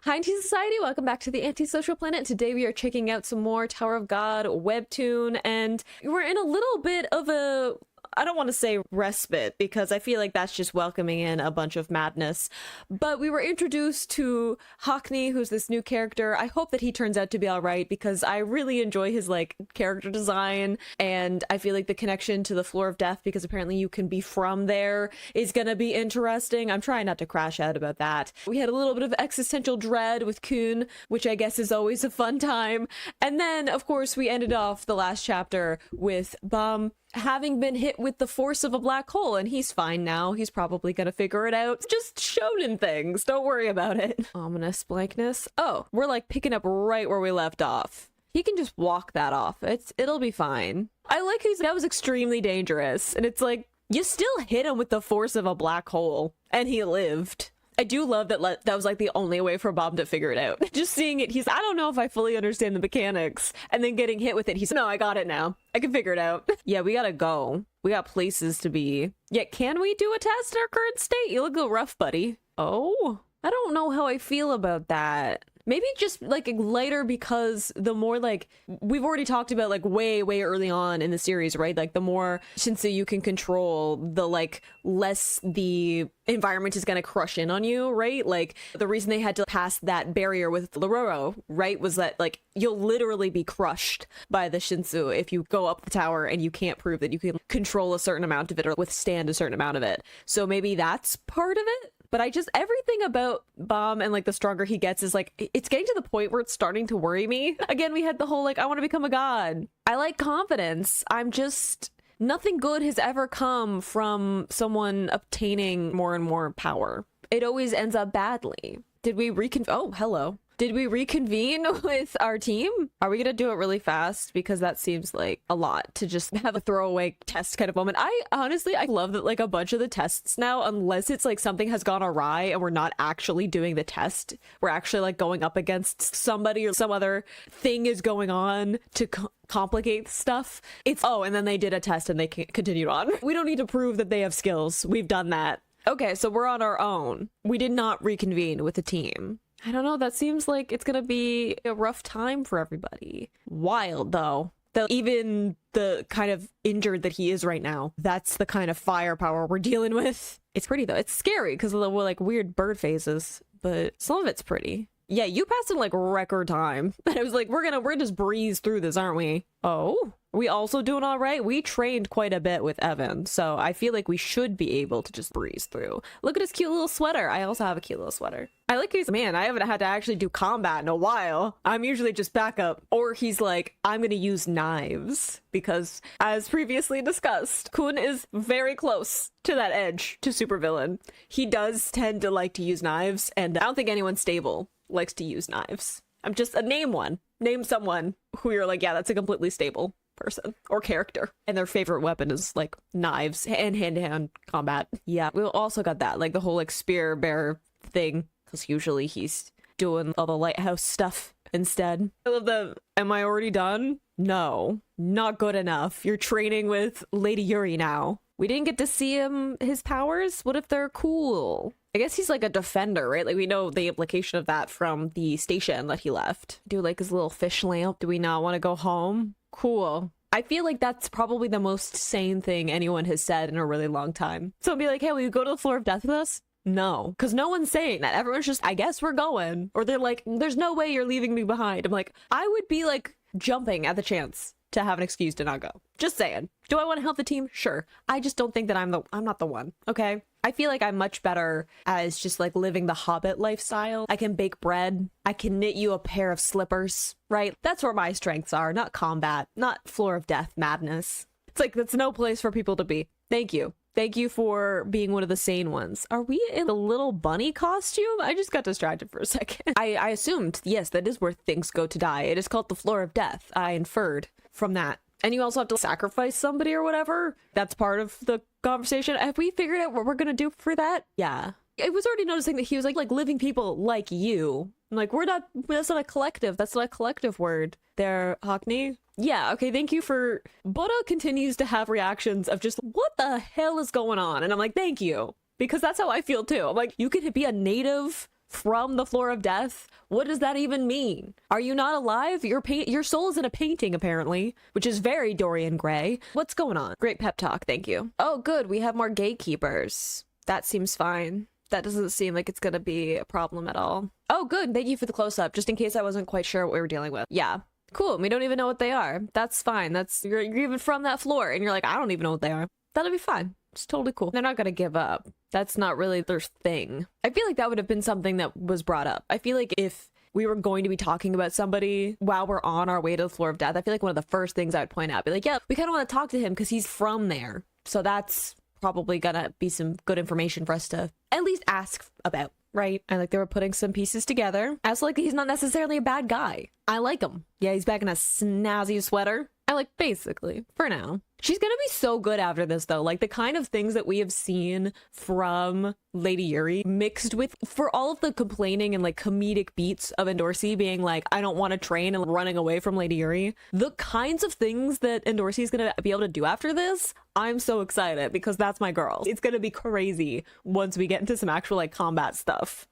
Hi, Anti-Society! Welcome back to the Antisocial Planet. Today we are checking out some more Tower of God Webtoon, and we're in a little bit of a... I don't want to say respite, because I feel like that's just welcoming in a bunch of madness. But we were introduced to Hockney, who's this new character. I hope that he turns out to be alright, because I really enjoy his, like, character design, and I feel like the connection to the Floor of Death, because apparently you can be from there, is gonna be interesting. I'm trying not to crash out about that. We had a little bit of existential dread with Kuhn, which I guess is always a fun time. And then, of course, we ended off the last chapter with Bum having been hit with the force of a black hole, and he's fine now. He's probably gonna figure it out. Just shonen things, don't worry about it. Ominous blankness. Oh, we're like picking up right where we left off. He can just walk that off. It'll be fine. I like that was extremely dangerous, and it's like, you still hit him with the force of a black hole, and he lived. I do love that that was like the only way for Bob to figure it out. Just seeing it, I don't know if I fully understand the mechanics, and then getting hit with it, he's no, I got it now. I can figure it out. Yeah, we gotta go. We got places to be. Yeah, can we do a test in our current state? You look a little rough, buddy. Oh, I don't know how I feel about that. Maybe just like later, because the more like we've already talked about like way early on in the series, right? Like the more Shinsu you can control, the like less the environment is going to crush in on you, right? Like the reason they had to pass that barrier with Lororo, right, was that like you'll literally be crushed by the Shinsu if you go up the tower and you can't prove that you can control a certain amount of it or withstand a certain amount of it. So maybe that's part of it. But everything about Bomb and like the stronger he gets is like, it's getting to the point where it's starting to worry me. Again, we had the whole like, I want to become a god. I like confidence. Nothing good has ever come from someone obtaining more and more power. It always ends up badly. Did we oh, hello. Did we reconvene with our team? Are we gonna do it really fast? Because that seems like a lot to just have a throwaway test kind of moment. I love that like a bunch of the tests now, unless it's like something has gone awry and we're not actually doing the test, we're actually like going up against somebody or some other thing is going on to complicate stuff. It's, oh, and then they did a test and they continued on. We don't need to prove that they have skills. We've done that. Okay, so we're on our own. We did not reconvene with the team. I don't know, that seems like it's gonna be a rough time for everybody. Wild, though. Even the kind of injured that he is right now, that's the kind of firepower we're dealing with. It's pretty, though. It's scary because of the like weird bird phases, but some of it's pretty. Yeah, you passed in like record time. And I was like, we're just breeze through this, aren't we? Oh, are we also doing all right? We trained quite a bit with Evan, so I feel like we should be able to just breeze through. Look at his cute little sweater. I also have a cute little sweater. I like he's, man, I haven't had to actually do combat in a while. I'm usually just backup. Or he's like, I'm gonna use knives, because as previously discussed, Kun is very close to that edge to supervillain. He does tend to like to use knives, and I don't think anyone stable likes to use knives. I'm just name one. Name someone who you're like, yeah, that's a completely stable person or character, and their favorite weapon is like knives and hand-to-hand combat. Yeah, we also got that, like the whole like spear bearer thing, because usually he's doing all the lighthouse stuff instead. I love the, am I already done? No, not good enough. You're training with Lady Yuri now. We didn't get to see his powers. What if they're cool? I guess he's like a defender, right? Like we know the implication of that from the station that he left. Do like his little fish lamp. Do we not want to go home? Cool. I feel like that's probably the most sane thing anyone has said in a really long time. So I'll be like, hey, will you go to the Floor of Death with us? No, because no one's saying that. Everyone's just, I guess we're going. Or they're like, there's no way you're leaving me behind. I'm like, I would be like jumping at the chance to have an excuse to not go. Just saying. Do I want to help the team? Sure. I just don't think that I'm not the one. Okay. I feel like I'm much better as just like living the Hobbit lifestyle. I can bake bread. I can knit you a pair of slippers, right? That's where my strengths are, not combat, not Floor of Death madness. It's like, that's no place for people to be. Thank you. Thank you for being one of the sane ones. Are we in the little bunny costume? I just got distracted for a second. I assumed, yes, that is where things go to die. It is called the Floor of Death. I inferred from that. And you also have to sacrifice somebody or whatever. That's part of the conversation. Have we figured out what we're gonna do for that? Yeah. I was already noticing that he was like living people like you. I'm like, that's not a collective. That's not a collective word. There, Hockney. Yeah, okay, thank you for... Buddha continues to have reactions of just, what the hell is going on? And I'm like, thank you. Because that's how I feel too. I'm like, you could be a native from the floor of death? What does that even mean? Are you not alive? Your soul is in a painting, apparently, which is very Dorian Gray. What's going on? Great pep talk, thank you. Oh, good, we have more gatekeepers. That seems fine. That doesn't seem like it's gonna be a problem at all. Oh, good, thank you for the close-up, just in case I wasn't quite sure what we were dealing with. Yeah. Cool, we don't even know what they are. That's fine. You're even from that floor, and you're like, I don't even know what they are. That'll be fine. It's totally cool. They're not gonna give up. That's not really their thing. I feel like that would have been something that was brought up. I feel like if we were going to be talking about somebody while we're on our way to the floor of death, I feel like one of the first things I would point out, be like, yeah, we kind of want to talk to him because he's from there. So that's probably gonna be some good information for us to at least ask about, right? I like they were putting some pieces together. I also like that he's not necessarily a bad guy. I like him. Yeah, he's back in a snazzy sweater. I like, basically, for now. She's gonna be so good after this, though. Like, the kind of things that we have seen from Lady Yuri mixed with, for all of the complaining and, like, comedic beats of Endorsi being like, I don't want to train and running away from Lady Yuri. The kinds of things that Endorsi is gonna be able to do after this, I'm so excited because that's my girl. It's gonna be crazy once we get into some actual, like, combat stuff.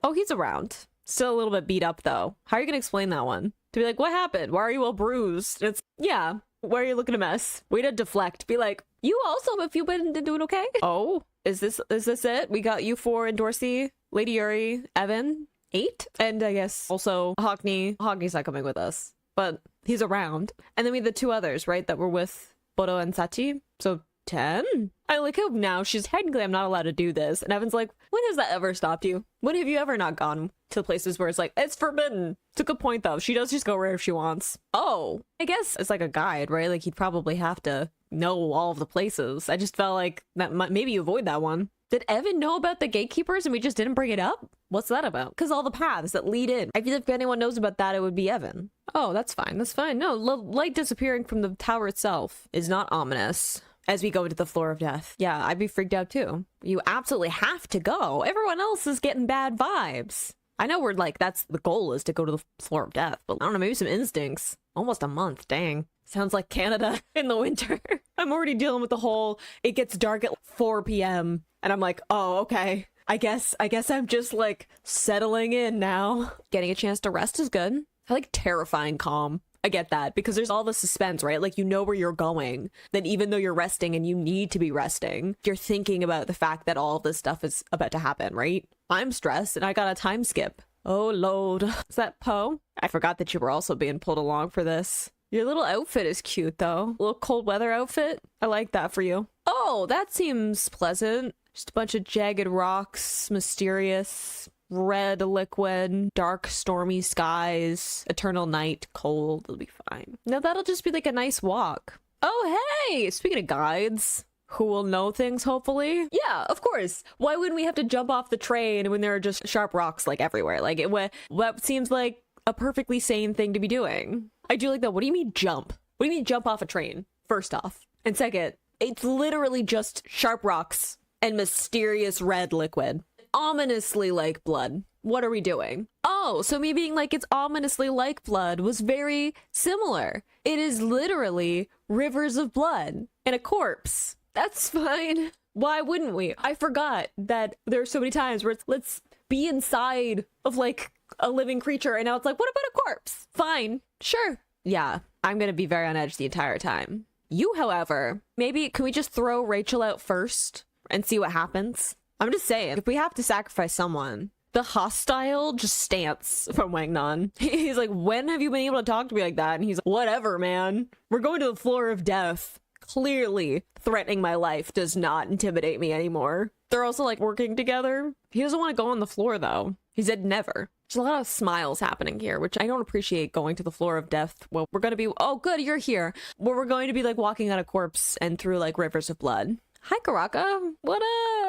Oh, he's around. Still a little bit beat up, though. How are you gonna explain that one? To be like, what happened? Why are you all bruised? It's, yeah. Why are you looking a mess? Way to deflect. Be like, you also, have you been doing okay? Oh, is this it? We got you 4 Endorsi, Lady Yuri, Evan, 8? And I guess also Hockney. Hockney's not coming with us, but he's around. And then we had the 2 others, right? That were with Bodo and Sachi. So 10? I like how now she's technically, I'm not allowed to do this. And Evan's like, when has that ever stopped you? When have you ever not gone to places where it's like, it's forbidden? It's a good point, though. She does just go wherever she wants. Oh, I guess it's like a guide, right? Like, he'd probably have to know all of the places. I just felt like that maybe you avoid that one. Did Evan know about the gatekeepers and we just didn't bring it up? What's that about? Because all the paths that lead in. I feel like if anyone knows about that, it would be Evan. Oh, that's fine. That's fine. No, light disappearing from the tower itself is not ominous. As we go into the floor of death. Yeah, I'd be freaked out too. You absolutely have to go. Everyone else is getting bad vibes. I know we're like, that's the goal, is to go to the floor of death, but I don't know, maybe some instincts. Almost a month, dang. Sounds like Canada in the winter. I'm already dealing with the whole, it gets dark at 4 p.m. and I'm like, oh, okay. I guess I'm just like settling in now. Getting a chance to rest is good. I like terrifying calm. I get that because there's all the suspense, right? Like, you know where you're going. Then even though you're resting and you need to be resting, you're thinking about the fact that all this stuff is about to happen, right? I'm stressed and I got a time skip. Oh, Lord. Is that Poe? I forgot that you were also being pulled along for this. Your little outfit is cute, though. A little cold weather outfit. I like that for you. Oh, that seems pleasant. Just a bunch of jagged rocks, mysterious, red liquid, dark stormy skies, eternal night, cold. It'll be fine. No, that'll just be like a nice walk. Oh, hey! Speaking of guides, who will know things, hopefully. Yeah, of course. Why wouldn't we have to jump off the train when there are just sharp rocks like everywhere? Like, what seems like a perfectly sane thing to be doing. I do like that. What do you mean jump? What do you mean jump off a train? First off. And second, it's literally just sharp rocks and mysterious red liquid. Ominously like blood. What are we doing? Oh, so me being like it's ominously like blood was very similar. It is literally rivers of blood and a corpse. That's fine. Why wouldn't we? I forgot that there are so many times where it's let's be inside of like a living creature and now it's like, what about a corpse? Fine. Sure. Yeah, I'm gonna be very on edge the entire time. You, however, maybe can we just throw Rachel out first and see what happens? I'm just saying, if we have to sacrifice someone, the hostile just stance from Wang Nan. He's like, when have you been able to talk to me like that? And he's like, whatever, man. We're going to the floor of death. Clearly, threatening my life does not intimidate me anymore. They're also like working together. He doesn't want to go on the floor though. He said never. There's a lot of smiles happening here, which I don't appreciate going to the floor of death. Well, we're going to be, oh good, you're here. Where we're going to be like walking on a corpse and through like rivers of blood. Hi, Karaka. What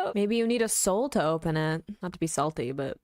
up? Maybe you need a soul to open it. Not to be salty, but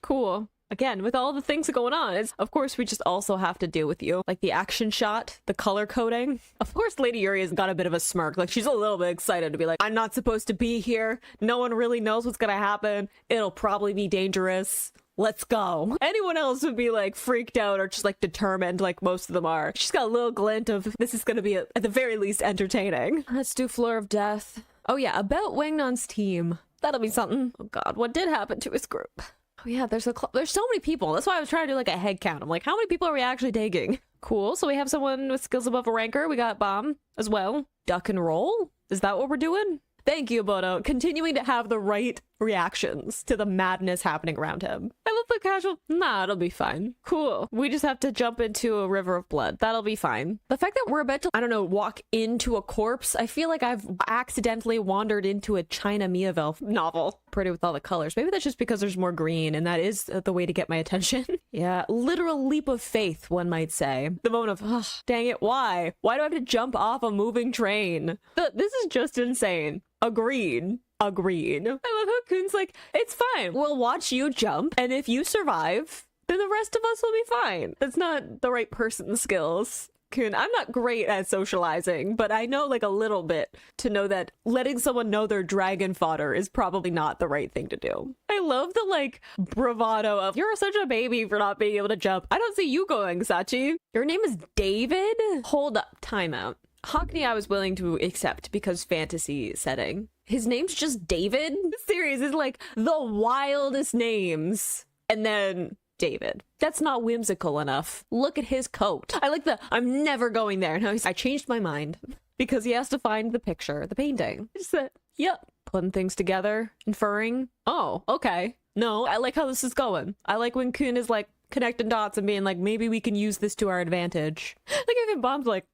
cool. Again, with all the things going on, it's, of course, we just also have to deal with you. Like the action shot, the color coding. Of course, Lady Yuri has got a bit of a smirk. Like, she's a little bit excited to be like, I'm not supposed to be here. No one really knows what's gonna happen. It'll probably be dangerous. Let's go. Anyone else would be like freaked out or just like determined like most of them are. She's got a little glint of this is gonna be at the very least entertaining. Let's do Floor of Death. Oh yeah, about Wang Nan's team. That'll be something. Oh god, what did happen to his group? Oh yeah, there's so many people. That's why I was trying to do like a head count. I'm like, how many people are we actually taking? Cool, so we have someone with skills above a ranker. We got Bomb as well. Duck and roll? Is that what we're doing? Thank you, Bodo. Continuing to have the right reactions to the madness happening around him. I love the casual, nah, it'll be fine. Cool. We just have to jump into a river of blood. That'll be fine. The fact that we're about to, I don't know, walk into a corpse, I feel like I've accidentally wandered into a China Miavel novel. Pretty with all the colors. Maybe that's just because there's more green, and that is the way to get my attention. Yeah, literal leap of faith, one might say. The moment of, oh, dang it, why? Why do I have to jump off a moving train? This is just insane. Agreed. I love how Kuhn's like, it's fine. We'll watch you jump, and if you survive, then the rest of us will be fine. That's not the right person skills. Kuhn, I'm not great at socializing, but I know like a little bit to know that letting someone know they're dragon fodder is probably not the right thing to do. I love the like bravado of, you're such a baby for not being able to jump. I don't see you going, Sachi. Your name is David? Hold up, timeout. Hockney I was willing to accept because fantasy setting. His name's just David? This series is like the wildest names. And then David. That's not whimsical enough. Look at his coat. I like I'm never going there. No, I changed my mind because he has to find the picture, the painting. Just that, yep. Putting things together, inferring. Oh, okay. No, I like how this is going. I like when Kuhn is like connecting dots and being like, maybe we can use this to our advantage. Like even Bomb's like,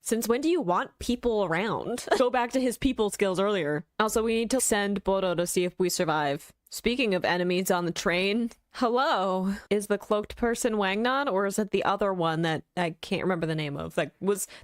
since when do you want people around? Go back to his people skills earlier. Also, we need to send Bodo to see if we survive. Speaking of enemies on the train, hello. Is the cloaked person Wangnan, or is it the other one that I can't remember the name of? Like,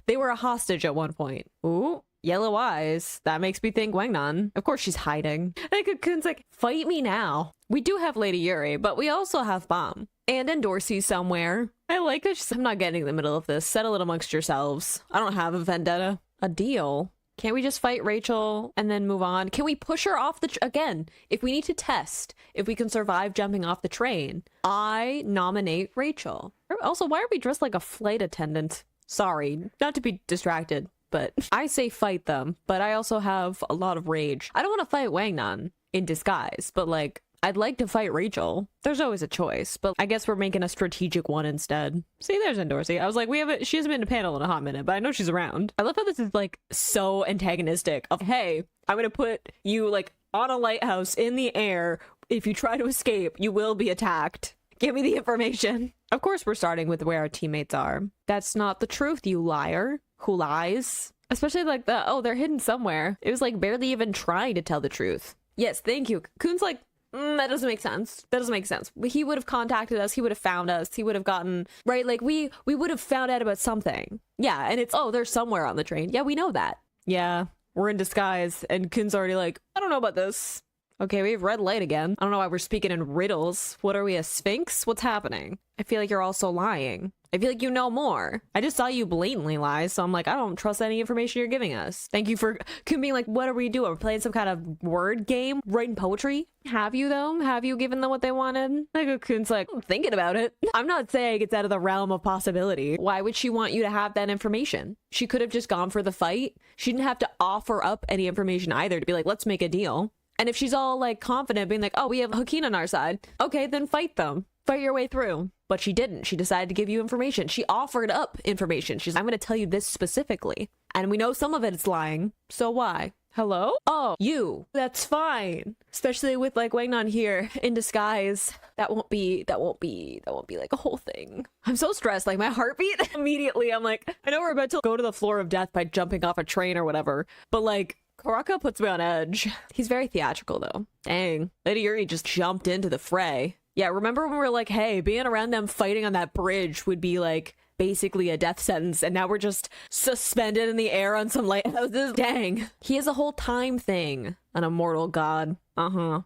they were a hostage at one point. Ooh, yellow eyes. That makes me think Wangnan. Of course she's hiding. And Cocoon's like, fight me now. We do have Lady Yuri, but we also have Bomb. And Endorsi somewhere. I like that I'm not getting in the middle of this. Settle it amongst yourselves. I don't have a vendetta. A deal. Can't we just fight Rachel and then move on? Can we push her off again, if we need to test if we can survive jumping off the train, I nominate Rachel. Also, why are we dressed like a flight attendant? Sorry, not to be distracted, but I say fight them, but I also have a lot of rage. I don't want to fight Wangnan in disguise, but like, I'd like to fight Rachel. There's always a choice, but I guess we're making a strategic one instead. See, there's Endorsi. I was like, she hasn't been to panel in a hot minute, but I know she's around. I love how this is like so antagonistic of, hey, I'm gonna put you like on a lighthouse in the air. If you try to escape, you will be attacked. Give me the information. Of course, we're starting with where our teammates are. That's not the truth, you liar. Who lies? Especially like they're hidden somewhere. It was like barely even trying to tell the truth. Yes, thank you. Kuhn's like, that doesn't make sense. That doesn't make sense. He would have contacted us. He would have found us. He would have gotten, right? Like we would have found out about something. Yeah. And it's, they're somewhere on the train. Yeah, we know that. Yeah. We're in disguise. And Kuhn's already like, I don't know about this. Okay, we have red light again. I don't know why we're speaking in riddles. What are we, a sphinx? What's happening? I feel like you're also lying. I feel like you know more. I just saw you blatantly lie, so I'm like, I don't trust any information you're giving us. Thank you for being like, what are we doing? We're playing some kind of word game? Writing poetry? Have you, though? Have you given them what they wanted? Like, Kuhn's like, I'm thinking about it. I'm not saying it's out of the realm of possibility. Why would she want you to have that information? She could have just gone for the fight. She didn't have to offer up any information either to be like, let's make a deal. And if she's all like confident being like, oh, we have Hakeem on our side. Okay, then fight them. Fight your way through. But she didn't. She decided to give you information. She offered up information. She's like, I'm going to tell you this specifically. And we know some of it is lying. So why? Hello? Oh, you. That's fine. Especially with like Wangnan here in disguise. That won't be like a whole thing. I'm so stressed. Like my heartbeat immediately. I'm like, I know we're about to go to the floor of death by jumping off a train or whatever. But like, Karaka puts me on edge. He's very theatrical though. Dang. Lady Yuri just jumped into the fray. Yeah, remember when we were like, hey, being around them fighting on that bridge would be like basically a death sentence, and now we're just suspended in the air on some lighthouses? Dang. He has a whole time thing. An immortal god.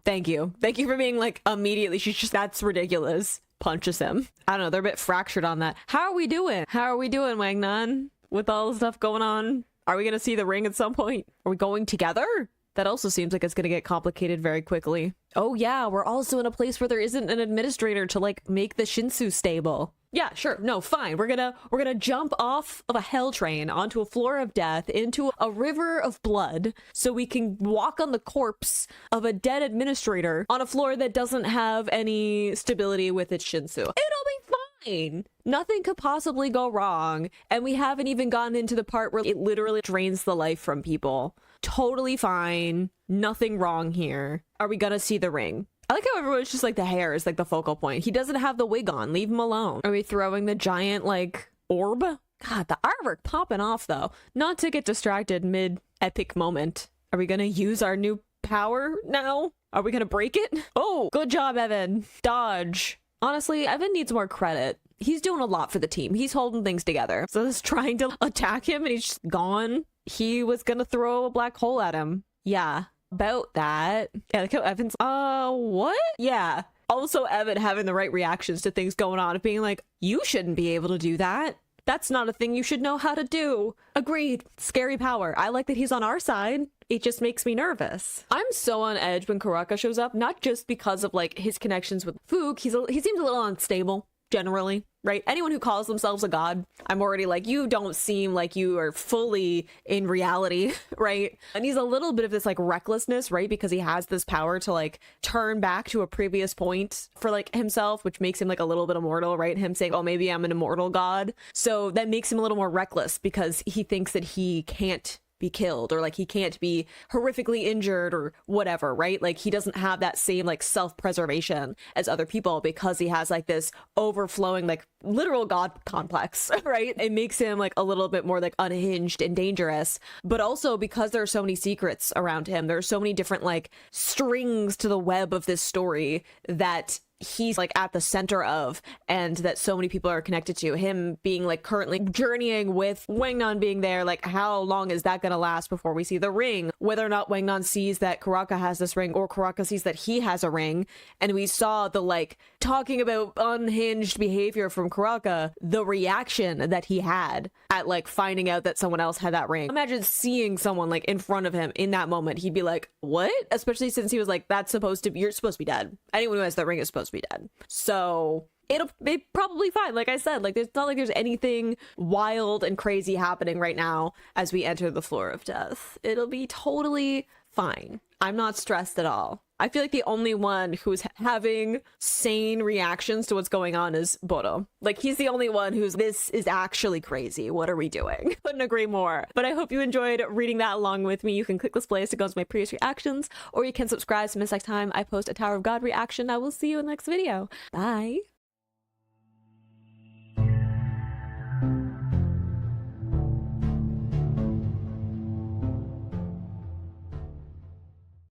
Thank you. Thank you for being like immediately. She's just, that's ridiculous. Punches him. I don't know. They're a bit fractured on that. How are we doing? How are we doing, Wangnan? With all the stuff going on? Are we going to see the ring at some point? Are we going together? That also seems like it's going to get complicated very quickly. Oh yeah, we're also in a place where there isn't an administrator to like make the Shinsu stable. Yeah, sure. No, fine. We're gonna jump off of a hell train onto a floor of death into a river of blood so we can walk on the corpse of a dead administrator on a floor that doesn't have any stability with its Shinsu. It'll be fine. Nothing could possibly go wrong. And we haven't even gotten into the part where it literally drains the life from people. Totally fine. Nothing wrong here. Are we gonna see the ring? I like how everyone's just like the hair is like the focal point. He doesn't have the wig on. Leave him alone. Are we throwing the giant like orb? God, the artwork popping off though. Not to get distracted mid-epic moment. Are we gonna use our new power now? Are we gonna break it? Oh, good job, Evan. Dodge. Honestly, Evan needs more credit. He's doing a lot for the team. He's holding things together. So this trying to attack him and he's just gone. He was gonna throw a black hole at him. Yeah. About that. Yeah, like how Evan's what? Yeah. Also Evan having the right reactions to things going on, being like, you shouldn't be able to do that. That's not a thing you should know how to do. Agreed. Scary power. I like that he's on our side. It just makes me nervous. I'm so on edge when Kuraka shows up, not just because of like his connections with Fook. He seems a little unstable generally, right? Anyone who calls themselves a god, I'm already like, you don't seem like you are fully in reality, right? And he's a little bit of this like recklessness, right? Because he has this power to like turn back to a previous point for like himself, which makes him like a little bit immortal, right? Him saying, oh, maybe I'm an immortal god. So that makes him a little more reckless because he thinks that he can't be killed or like he can't be horrifically injured or whatever, right? Like he doesn't have that same like self-preservation as other people because he has like this overflowing like literal god complex, right? It makes him like a little bit more like unhinged and dangerous, but also because there are so many secrets around him, there are so many different like strings to the web of this story that he's like at the center of, and that so many people are connected to him being like currently journeying with Wangnan being there. Like how long is that gonna last before we see the ring? Whether or not Wangnan sees that Kuraka has this ring or Kuraka sees that he has a ring. And we saw the like talking about unhinged behavior from Kuraka, the reaction that he had at like finding out that someone else had that ring. Imagine seeing someone like in front of him in that moment. He'd be like, what? Especially since he was like, that's supposed to be, you're supposed to be dead. Anyone who has that ring is supposed to be dead. So it'll be probably fine. Like I said, like there's not like there's anything wild and crazy happening right now as we enter the floor of death. It'll be totally fine. I'm not stressed at all. I feel like the only one who's having sane reactions to what's going on is Bodo. Like he's the only one who's, this is actually crazy. What are we doing? Couldn't agree more. But I hope you enjoyed reading that along with me. You can click this playlist to go to my previous reactions, or you can subscribe so miss next time I post a Tower of God reaction. I will see you in the next video. Bye.